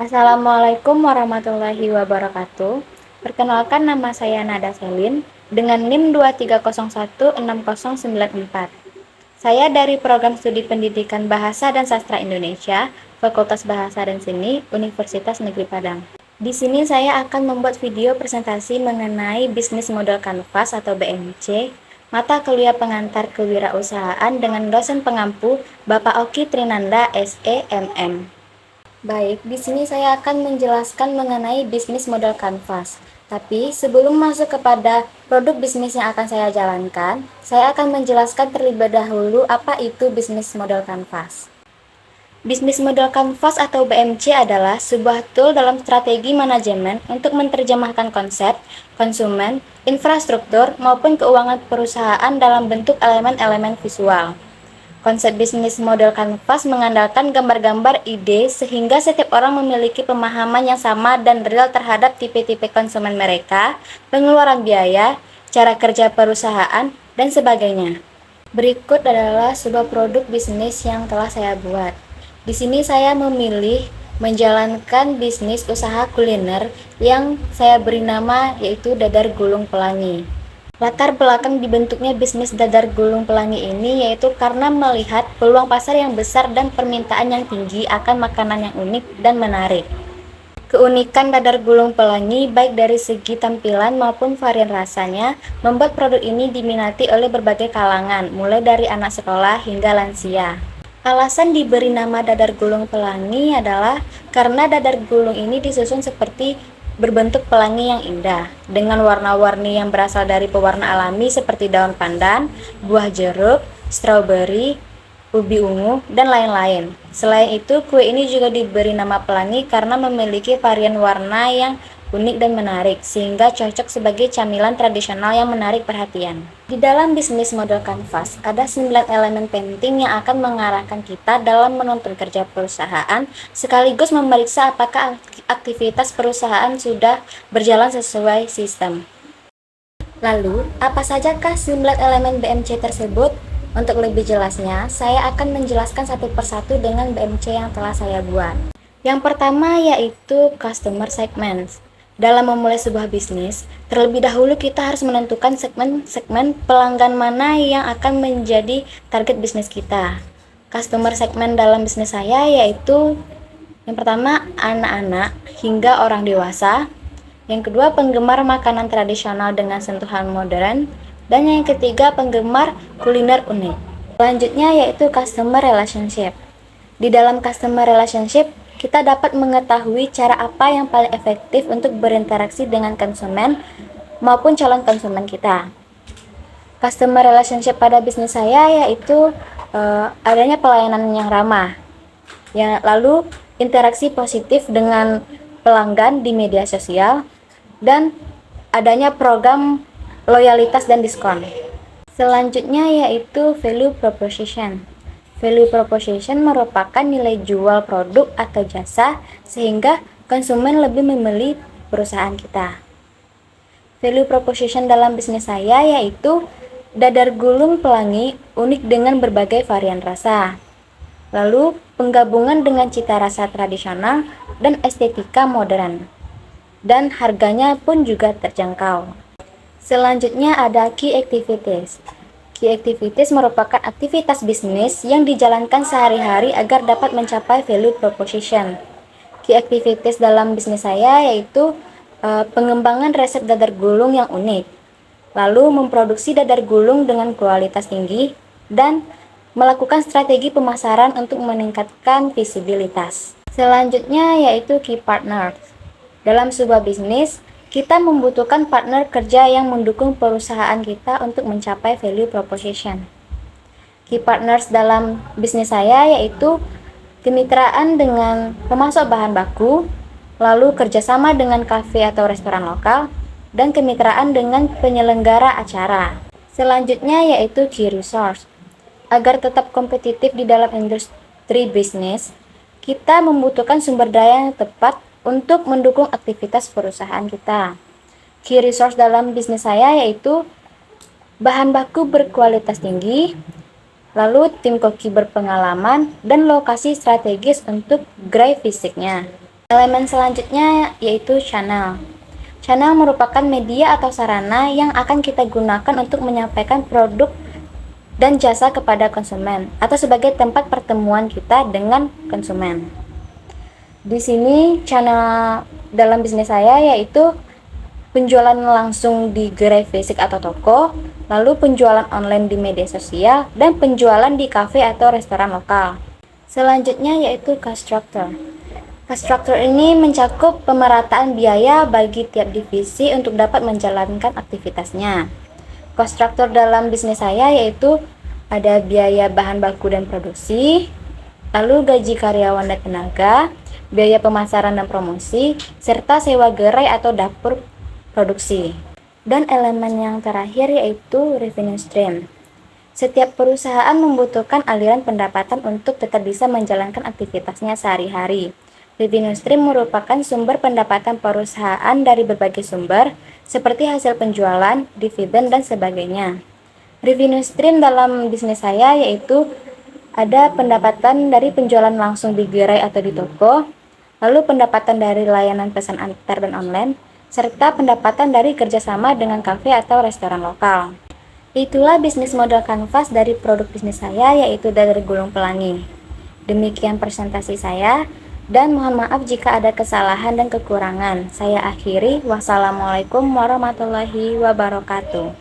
Assalamualaikum warahmatullahi wabarakatuh. Perkenalkan, nama saya Nada Selin dengan NIM 230160094. Saya dari Program Studi Pendidikan Bahasa dan Sastra Indonesia, Fakultas Bahasa dan Seni, Universitas Negeri Padang. Di sini saya akan membuat video presentasi mengenai bisnis model kanvas atau BMC, mata kuliah pengantar kewirausahaan dengan dosen pengampu Bapak Oki Trinanda SEMM. Baik, di sini saya akan menjelaskan mengenai bisnis model kanvas. Tapi sebelum masuk kepada produk bisnis yang akan saya jalankan, saya akan menjelaskan terlebih dahulu apa itu bisnis model kanvas. Bisnis model kanvas atau BMC adalah sebuah tool dalam strategi manajemen untuk menerjemahkan konsep, konsumen, infrastruktur, maupun keuangan perusahaan dalam bentuk elemen-elemen visual. Konsep bisnis model kanvas mengandalkan gambar-gambar ide sehingga setiap orang memiliki pemahaman yang sama dan real terhadap tipe-tipe konsumen mereka, pengeluaran biaya, cara kerja perusahaan, dan sebagainya. Berikut adalah sebuah produk bisnis yang telah saya buat. Di sini saya memilih menjalankan bisnis usaha kuliner yang saya beri nama yaitu Dadar Gulung Pelangi. Latar belakang dibentuknya bisnis Dadar Gulung Pelangi ini yaitu karena melihat peluang pasar yang besar dan permintaan yang tinggi akan makanan yang unik dan menarik. Keunikan Dadar Gulung Pelangi baik dari segi tampilan maupun varian rasanya membuat produk ini diminati oleh berbagai kalangan, mulai dari anak sekolah hingga lansia. Alasan diberi nama Dadar Gulung Pelangi adalah karena dadar gulung ini disusun seperti berbentuk pelangi yang indah, dengan warna-warni yang berasal dari pewarna alami seperti daun pandan, buah jeruk, stroberi, ubi ungu, dan lain-lain. Selain itu, kue ini juga diberi nama pelangi karena memiliki varian warna yang unik dan menarik, sehingga cocok sebagai camilan tradisional yang menarik perhatian. Di dalam bisnis model kanvas, ada 9 elemen penting yang akan mengarahkan kita dalam menuntun kerja perusahaan, sekaligus memeriksa apakah aktivitas perusahaan sudah berjalan sesuai sistem. Lalu, apa sajakah 9 elemen BMC tersebut? Untuk lebih jelasnya, saya akan menjelaskan satu persatu dengan BMC yang telah saya buat. Yang pertama yaitu Customer Segments. Dalam memulai sebuah bisnis, terlebih dahulu kita harus menentukan segmen pelanggan mana yang akan menjadi target bisnis kita. Customer segment dalam bisnis saya yaitu yang pertama anak-anak hingga orang dewasa, yang kedua penggemar makanan tradisional dengan sentuhan modern, dan yang ketiga penggemar kuliner unik. Selanjutnya yaitu Customer Relationship. Di dalam Customer Relationship, kita dapat mengetahui cara apa yang paling efektif untuk berinteraksi dengan konsumen maupun calon konsumen kita. Customer relationship pada bisnis saya yaitu adanya pelayanan yang ramah, lalu interaksi positif dengan pelanggan di media sosial, dan adanya program loyalitas dan diskon. Selanjutnya yaitu Value Proposition. Value proposition merupakan nilai jual produk atau jasa sehingga konsumen lebih memilih perusahaan kita. Value proposition dalam bisnis saya yaitu Dadar Gulung Pelangi unik dengan berbagai varian rasa. Lalu penggabungan dengan cita rasa tradisional dan estetika modern. Dan harganya pun juga terjangkau. Selanjutnya ada Key Activities. Key Activities merupakan aktivitas bisnis yang dijalankan sehari-hari agar dapat mencapai value proposition. Key Activities dalam bisnis saya yaitu pengembangan resep dadar gulung yang unik, lalu memproduksi dadar gulung dengan kualitas tinggi, dan melakukan strategi pemasaran untuk meningkatkan visibilitas. Selanjutnya yaitu Key Partners. Dalam sebuah bisnis, kita membutuhkan partner kerja yang mendukung perusahaan kita untuk mencapai value proposition. Key partners dalam bisnis saya yaitu kemitraan dengan pemasok bahan baku, lalu kerjasama dengan kafe atau restoran lokal, dan kemitraan dengan penyelenggara acara. Selanjutnya yaitu Key Resource. Agar tetap kompetitif di dalam industri bisnis, kita membutuhkan sumber daya yang tepat untuk mendukung aktivitas perusahaan kita. Key resource dalam bisnis saya yaitu bahan baku berkualitas tinggi, lalu tim koki berpengalaman, dan lokasi strategis untuk gerai fisiknya. Elemen selanjutnya yaitu channel. Channel merupakan media atau sarana yang akan kita gunakan untuk menyampaikan produk dan jasa kepada konsumen atau sebagai tempat pertemuan kita dengan konsumen. Di sini channel dalam bisnis saya yaitu penjualan langsung di gerai fisik atau toko, lalu penjualan online di media sosial, dan penjualan di kafe atau restoran lokal. Selanjutnya yaitu cost structure. Cost structure ini mencakup pemerataan biaya bagi tiap divisi untuk dapat menjalankan aktivitasnya. Cost structure dalam bisnis saya yaitu ada biaya bahan baku dan produksi, lalu gaji karyawan dan tenaga, biaya pemasaran dan promosi, serta sewa gerai atau dapur produksi. Dan elemen yang terakhir yaitu revenue stream. Setiap perusahaan membutuhkan aliran pendapatan untuk tetap bisa menjalankan aktivitasnya sehari-hari. Revenue stream merupakan sumber pendapatan perusahaan dari berbagai sumber, seperti hasil penjualan, dividen, dan sebagainya. Revenue stream dalam bisnis saya yaitu ada pendapatan dari penjualan langsung di gerai atau di toko, lalu pendapatan dari layanan pesan antar dan online, serta pendapatan dari kerjasama dengan kafe atau restoran lokal. Itulah bisnis model kanvas dari produk bisnis saya yaitu dari gulung pelangi. Demikian presentasi saya. Dan mohon maaf jika ada kesalahan dan kekurangan. Saya akhiri. Wassalamualaikum warahmatullahi wabarakatuh.